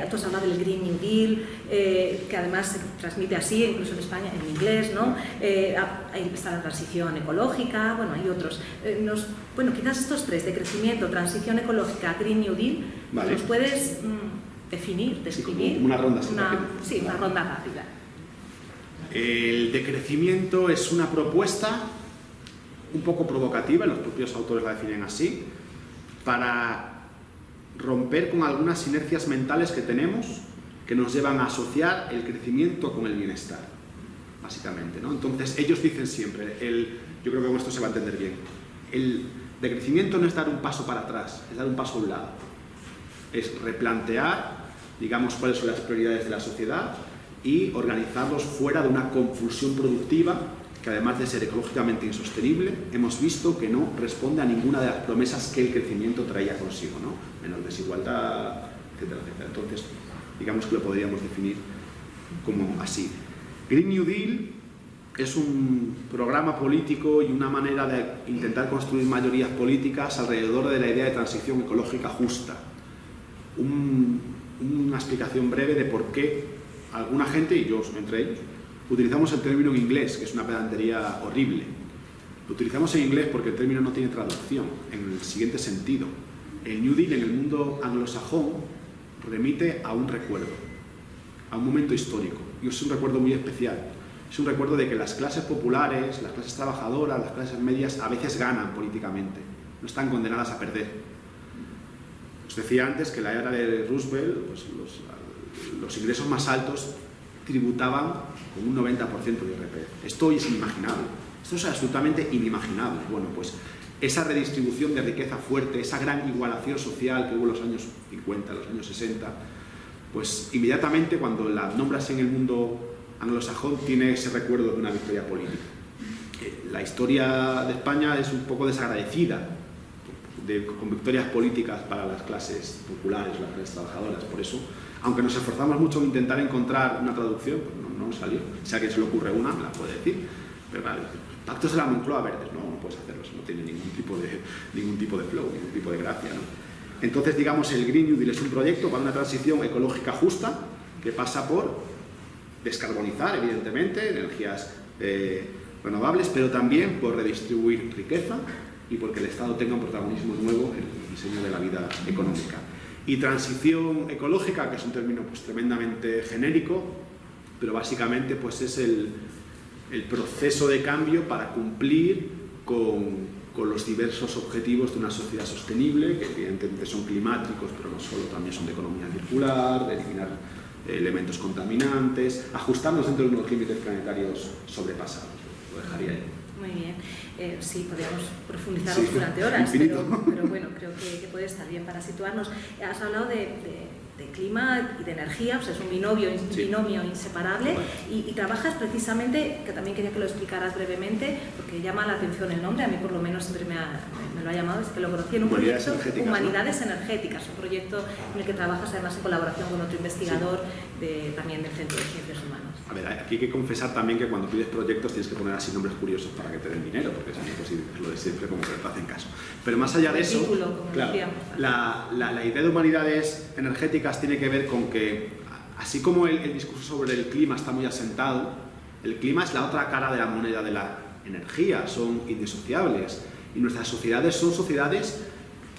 tú has hablado del Green New Deal, que además se transmite así, incluso en España, en inglés, ¿no? Ahí está la transición ecológica, bueno, hay otros. Bueno, quizás estos tres, decrecimiento, transición ecológica, Green New Deal, vale. ¿los puedes definir, describir? Sí, una ronda una ronda rápida. El decrecimiento es una propuesta un poco provocativa, los propios autores la definen así, para romper con algunas inercias mentales que tenemos que nos llevan a asociar el crecimiento con el bienestar, básicamente, ¿no? Entonces, ellos dicen siempre, yo creo que con esto se va a entender bien, el decrecimiento no es dar un paso para atrás, es dar un paso a un lado. Es replantear, digamos, cuáles son las prioridades de la sociedad y organizarlos fuera de una confusión productiva que, además de ser ecológicamente insostenible, hemos visto que no responde a ninguna de las promesas que el crecimiento traía consigo, ¿no? Menor desigualdad, etcétera, etcétera. Entonces, digamos que lo podríamos definir como así. Green New Deal es un programa político y una manera de intentar construir mayorías políticas alrededor de la idea de transición ecológica justa. Una explicación breve de por qué alguna gente, y yo entre ellos, utilizamos el término en inglés, que es una pedantería horrible. Lo utilizamos en inglés porque el término no tiene traducción, en el siguiente sentido. El New Deal en el mundo anglosajón remite a un recuerdo, a un momento histórico, y es un recuerdo muy especial. Es un recuerdo de que las clases populares, las clases trabajadoras, las clases medias a veces ganan políticamente, no están condenadas a perder. Os decía antes que en la era de Roosevelt pues los ingresos más altos tributaban con un 90% de IRPF. Esto hoy es inimaginable, esto es absolutamente inimaginable. Bueno, pues esa redistribución de riqueza fuerte, esa gran igualación social que hubo en los años 50, los años 60, pues inmediatamente cuando la nombras en el mundo anglosajón tiene ese recuerdo de una victoria política. La historia de España es un poco desagradecida con victorias políticas para las clases populares, las clases trabajadoras. Por eso, aunque nos esforzamos mucho en intentar encontrar una traducción, pues no nos salió. Si a alguien se le ocurre una, me la puede decir. Pero claro, pactos de la Moncloa verdes, no puedes hacerlo, eso no tiene ningún tipo de flow, ningún tipo de gracia, ¿no? Entonces, digamos, el Green New Deal es un proyecto para una transición ecológica justa que pasa por descarbonizar, evidentemente, energías renovables, pero también por redistribuir riqueza y porque el Estado tenga un protagonismo nuevo en el diseño de la vida económica. Y transición ecológica, que es un término pues tremendamente genérico, pero básicamente pues es el proceso de cambio para cumplir con los diversos objetivos de una sociedad sostenible, que evidentemente son climáticos, pero no solo, también son de economía circular, de eliminar elementos contaminantes, ajustarnos dentro de unos límites planetarios sobrepasados. lo dejaría ahí. Muy bien. Sí, podríamos profundizar Sí, durante horas, infinito. pero bueno, creo que puede estar bien para situarnos. Has hablado de clima y de energía, o sea, es un binomio inseparable, y trabajas precisamente, que también quería que lo explicaras brevemente, porque llama la atención el nombre, a mí por lo menos siempre me lo ha llamado desde que lo conocí, en un proyecto Humanidades Energéticas, un proyecto en el que trabajas además en colaboración con otro investigador también del Centro de Ciencias Humanas. A ver, aquí hay que confesar también que cuando pides proyectos tienes que poner así nombres curiosos para que te den dinero, porque si no, pues es lo de siempre, como que te hacen caso. Pero más allá de eso, claro, la idea de humanidades energéticas tiene que ver con que, así como el discurso sobre el clima está muy asentado, el clima es la otra cara de la moneda de la energía, son indisociables, y nuestras sociedades son sociedades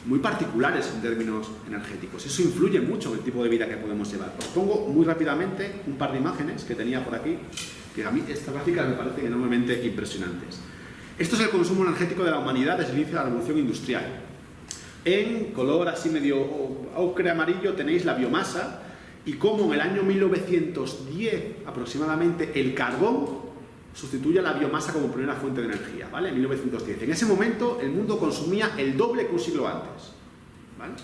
muy particulares en términos energéticos. Eso influye mucho en el tipo de vida que podemos llevar. Os pongo muy rápidamente un par de imágenes que tenía por aquí, que a mí estas gráficas me parecen enormemente impresionantes. Esto es el consumo energético de la humanidad desde el inicio de la revolución industrial. En color así medio ocre amarillo tenéis la biomasa y cómo en el año 1910 aproximadamente el carbón sustituye a la biomasa como primera fuente de energía, ¿vale? En 1910. En ese momento el mundo consumía el doble que un siglo antes, ¿vale?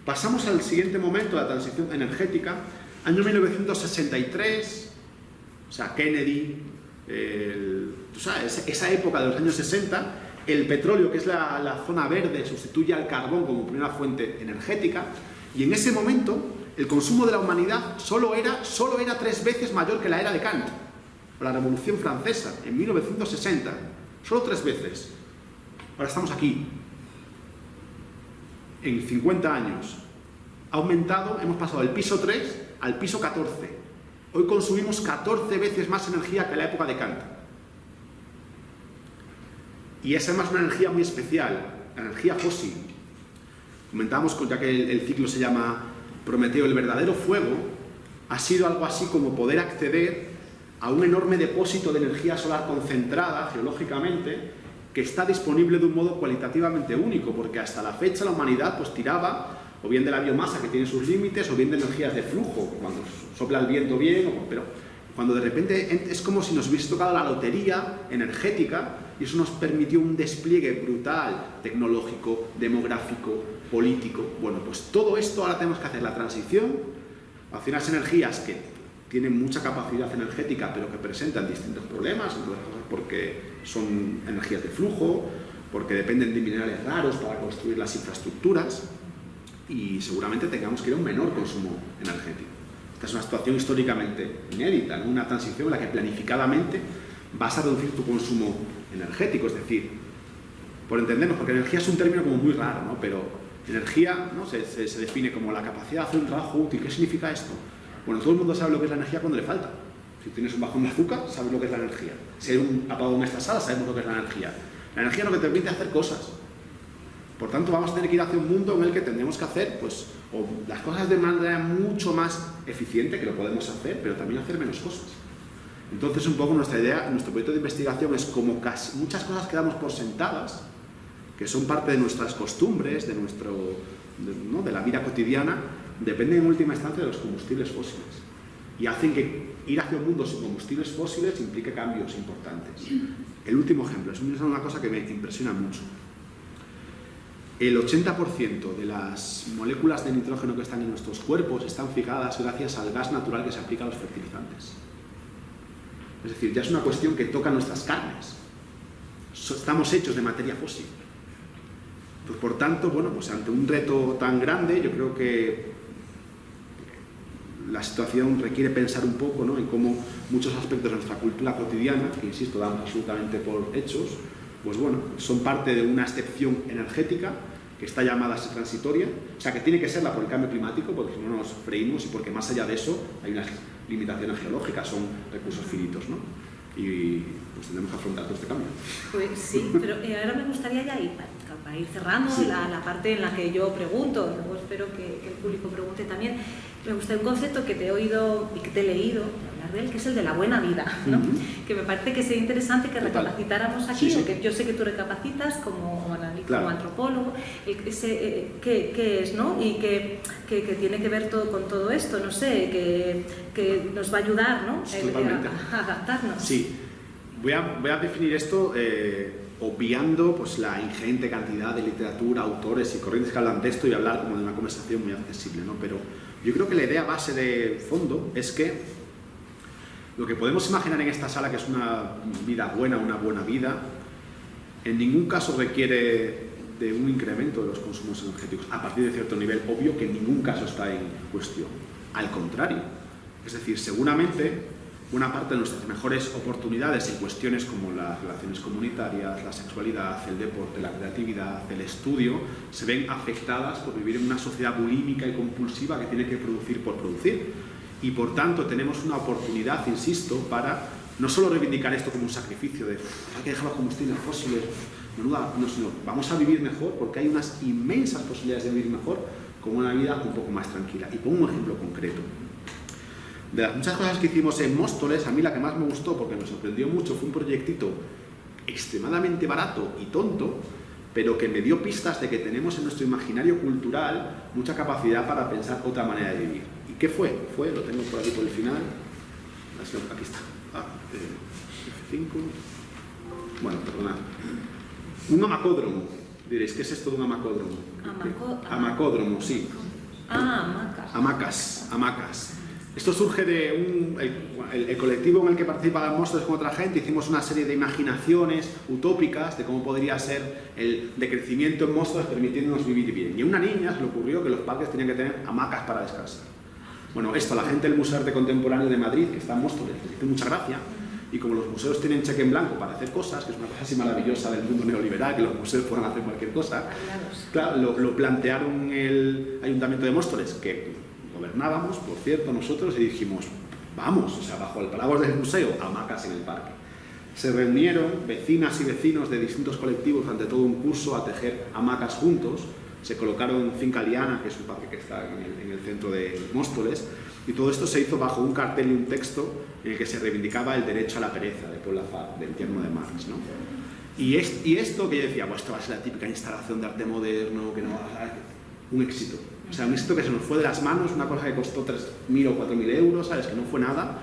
Pasamos al siguiente momento de la transición energética, año 1963, o sea, Kennedy, tú sabes, esa época de los años 60, el petróleo, que es la zona verde, sustituye al carbón como primera fuente energética, y en ese momento el consumo de la humanidad solo era 3 veces mayor que la era de Kant, la Revolución Francesa, en 1960, solo 3 veces. Ahora estamos aquí, en 50 años. Ha aumentado, hemos pasado del piso 3 al piso 14. Hoy consumimos 14 veces más energía que en la época de Kant. Y esa es más una energía muy especial, la energía fósil. Comentábamos, ya que el ciclo se llama Prometeo, el verdadero fuego ha sido algo así como poder acceder a un enorme depósito de energía solar concentrada geológicamente que está disponible de un modo cualitativamente único, porque hasta la fecha la humanidad pues tiraba o bien de la biomasa que tiene sus límites o bien de energías de flujo, cuando sopla el viento bien, pero cuando de repente es como si nos hubiese tocado la lotería energética y eso nos permitió un despliegue brutal, tecnológico, demográfico, político. Bueno, pues todo esto ahora tenemos que hacer la transición hacia unas energías que tienen mucha capacidad energética pero que presentan distintos problemas, porque son energías de flujo, porque dependen de minerales raros para construir las infraestructuras y seguramente tengamos que ir a un menor consumo energético. Esta es una situación históricamente inédita, ¿no? Una transición en la que planificadamente vas a reducir tu consumo energético, es decir, por entendernos, porque energía es un término como muy raro, ¿no? Pero energía, ¿no? se define como la capacidad de hacer un trabajo útil. ¿Qué significa esto? Bueno, todo el mundo sabe lo que es la energía cuando le falta. Si tienes un bajón de azúcar, sabes lo que es la energía. Si hay un apagón en esta sala, sabemos lo que es la energía. La energía es lo que te permite hacer cosas. Por tanto, vamos a tener que ir hacia un mundo en el que tendremos que hacer pues, o las cosas de manera mucho más eficiente, que lo podemos hacer, pero también hacer menos cosas. Entonces, un poco nuestra idea, nuestro proyecto de investigación es como casi muchas cosas que damos por sentadas, que son parte de nuestras costumbres, de la vida cotidiana, dependen en última instancia de los combustibles fósiles. Y hacen que ir hacia un mundo sin combustibles fósiles implique cambios importantes. El último ejemplo, es una cosa que me impresiona mucho. El 80% de las moléculas de nitrógeno que están en nuestros cuerpos están fijadas gracias al gas natural que se aplica a los fertilizantes. Es decir, ya es una cuestión que toca nuestras carnes. Estamos hechos de materia fósil. Pues, por tanto, bueno, pues ante un reto tan grande, yo creo que la situación requiere pensar un poco, ¿no?, en cómo muchos aspectos de nuestra cultura cotidiana, que insisto, damos absolutamente por hechos, pues bueno, son parte de una excepción energética que está llamada a ser transitoria, o sea que tiene que serla por el cambio climático, porque si no nos freímos y porque más allá de eso hay unas limitaciones geológicas, son recursos finitos, ¿no? Y pues tenemos que afrontar todo este cambio. Pues sí, pero ahora me gustaría ya ir, para ir cerrando sí, la parte en la que yo pregunto, luego espero que el público pregunte también. Me gusta un concepto que te he oído y que te he leído hablar de él, que es el de la buena vida, ¿no? Que me parece que sería interesante que recapacitáramos aquí, sí, sí. Que yo sé que tú recapacitas como antropólogo, qué es, ¿no? Y que tiene que ver todo con todo esto, no sé, que nos va a ayudar, ¿no? A adaptarnos. Sí. Voy a definir esto obviando pues, la ingente cantidad de literatura, autores y corrientes que hablan de esto y hablar como de una conversación muy accesible, ¿no? Pero yo creo que la idea base de fondo es que lo que podemos imaginar en esta sala, que es una vida buena, una buena vida, en ningún caso requiere de un incremento de los consumos energéticos a partir de cierto nivel, obvio que en ningún caso está en cuestión. Al contrario, es decir, seguramente una parte de nuestras mejores oportunidades en cuestiones como las relaciones comunitarias, la sexualidad, el deporte, la creatividad, el estudio, se ven afectadas por vivir en una sociedad bulímica y compulsiva que tiene que producir por producir. Y por tanto tenemos una oportunidad, insisto, para no solo reivindicar esto como un sacrificio de hay que dejar los combustibles fósiles, menuda, no, sino vamos a vivir mejor porque hay unas inmensas posibilidades de vivir mejor con una vida un poco más tranquila. Y pongo un ejemplo concreto. De las muchas cosas que hicimos en Móstoles, a mí la que más me gustó, porque me sorprendió mucho, fue un proyectito extremadamente barato y tonto, pero que me dio pistas de que tenemos en nuestro imaginario cultural mucha capacidad para pensar otra manera de vivir. ¿Y qué fue? Lo tengo por aquí por el final. Aquí está. F5. Bueno, perdonad. Un amacódromo. Diréis, ¿qué es esto de un amacódromo? Amacódromo, sí. Hamacas. Esto surge de el colectivo en el que participan Móstoles con otra gente. Hicimos una serie de imaginaciones utópicas de cómo podría ser el decrecimiento en Móstoles permitiéndonos vivir bien. Y a una niña se le ocurrió que los parques tenían que tener hamacas para descansar. Bueno, esto a la gente del Museo de Arte Contemporáneo de Madrid, que está en Móstoles, les hizo mucha gracia. Y como los museos tienen cheque en blanco para hacer cosas, que es una cosa así maravillosa del mundo neoliberal, que los museos puedan hacer cualquier cosa, claro, lo plantearon el Ayuntamiento de Móstoles, que gobernábamos, por cierto, nosotros, y dijimos, vamos, o sea, bajo el paraguas del museo, hamacas en el parque. Se reunieron vecinas y vecinos de distintos colectivos durante todo un curso a tejer hamacas juntos. Se colocaron en Finca Liana, que es un parque que está en el centro de Móstoles, y todo esto se hizo bajo un cartel y un texto en el que se reivindicaba el derecho a la pereza de Paul Lafargue, del tierno de Marx, ¿no? Y esto que yo decía, pues esto va a ser la típica instalación de arte moderno, que no va a ser un éxito. O sea, un éxito que se nos fue de las manos, una cosa que costó 3.000 o 4.000 euros, ¿sabes? Que no fue nada,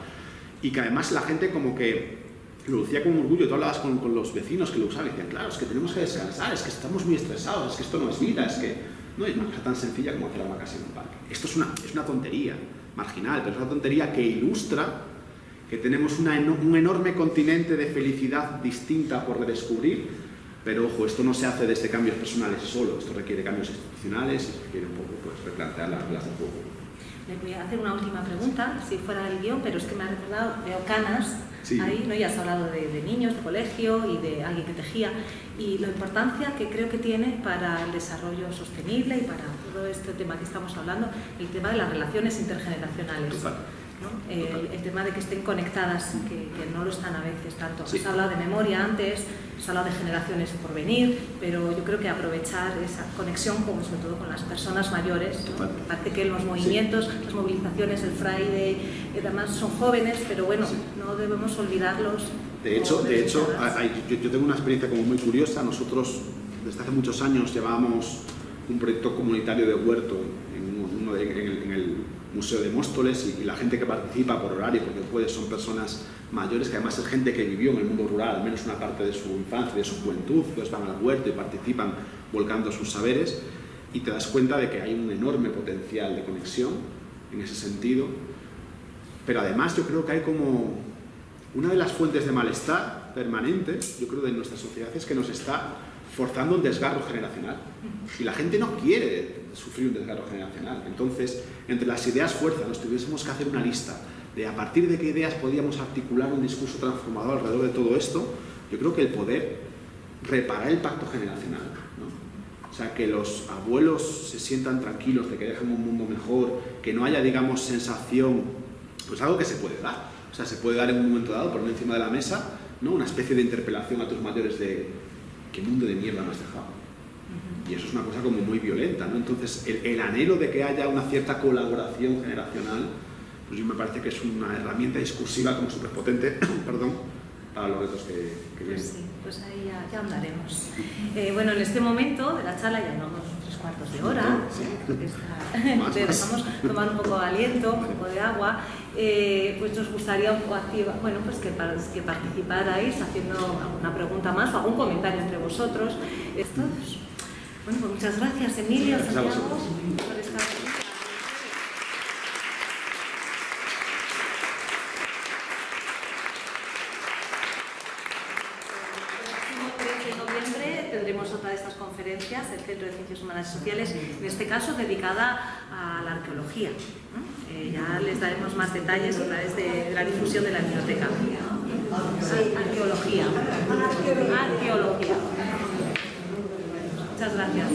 y que además la gente como que lo lucía con orgullo. Tú hablabas con los vecinos que lo usaban y decían, claro, es que tenemos que descansar, es que estamos muy estresados, es que esto no es vida, es que no es una cosa tan sencilla como hacer hamacas en un parque. Esto es una tontería marginal, pero es una tontería que ilustra que tenemos un enorme continente de felicidad distinta por redescubrir, pero ojo, esto no se hace desde cambios personales solo, esto requiere cambios institucionales y requiere un poco pues, replantear las reglas del juego. Le voy a hacer una última pregunta, si fuera del guión, pero es que me ha recordado, veo canas sí. Ahí, ¿no? Ya has hablado de niños, de colegio y de alguien que tejía, y la importancia que creo que tiene para el desarrollo sostenible y para todo este tema que estamos hablando, el tema de las relaciones intergeneracionales. Total. ¿No? El tema de que estén conectadas, que no lo están a veces tanto. Sí. Se ha hablado de memoria antes, se ha hablado de generaciones por venir, pero yo creo que aprovechar esa conexión, como sobre todo con las personas mayores, ¿no? Parece que los movimientos, sí. Las movilizaciones, el Friday, además son jóvenes, pero bueno, sí. No debemos olvidarlos. De hecho yo tengo una experiencia como muy curiosa. Nosotros desde hace muchos años llevábamos un proyecto comunitario de huerto en el Museo de Móstoles, y la gente que participa por horario, porque puede, son personas mayores, que además es gente que vivió en el mundo rural, al menos una parte de su infancia, de su juventud, entonces van al huerto y participan volcando sus saberes, y te das cuenta de que hay un enorme potencial de conexión en ese sentido, pero además yo creo que hay como una de las fuentes de malestar permanente, yo creo, de nuestra sociedad, es que nos está forzando un desgarro generacional, y la gente no quiere sufrir un desgarro generacional. Entonces, entre las ideas fuerza, nos tuviésemos que hacer una lista de a partir de qué ideas podíamos articular un discurso transformador alrededor de todo esto. Yo creo que el poder reparar el pacto generacional, ¿no? O sea, que los abuelos se sientan tranquilos de que dejan un mundo mejor, que no haya, digamos, sensación, pues algo que se puede dar. O sea, se puede dar en un momento dado, poner encima de la mesa, ¿no? Una especie de interpelación a tus mayores de ¿qué mundo de mierda me has dejado? Y eso es una cosa como muy violenta, ¿no? Entonces, el anhelo de que haya una cierta colaboración generacional, pues yo me parece que es una herramienta discursiva como súper potente, perdón, para los retos que vienen. Pues sí, pues ahí ya andaremos. Bueno, en este momento de la charla ya no hemos 3/4 de hora. Sí. Te dejamos tomar un poco de aliento, un poco de agua. Pues nos gustaría un poco activa, bueno, pues que participarais haciendo alguna pregunta más o algún comentario entre vosotros. Bueno, pues muchas gracias, Emilio, Santiago, por estar aquí. Tendremos otra de estas conferencias, el Centro de Ciencias Humanas y Sociales, en este caso dedicada a la arqueología. Ya les daremos más detalles a través de la difusión de la biblioteca. Arqueología. Arqueología. Muchas gracias.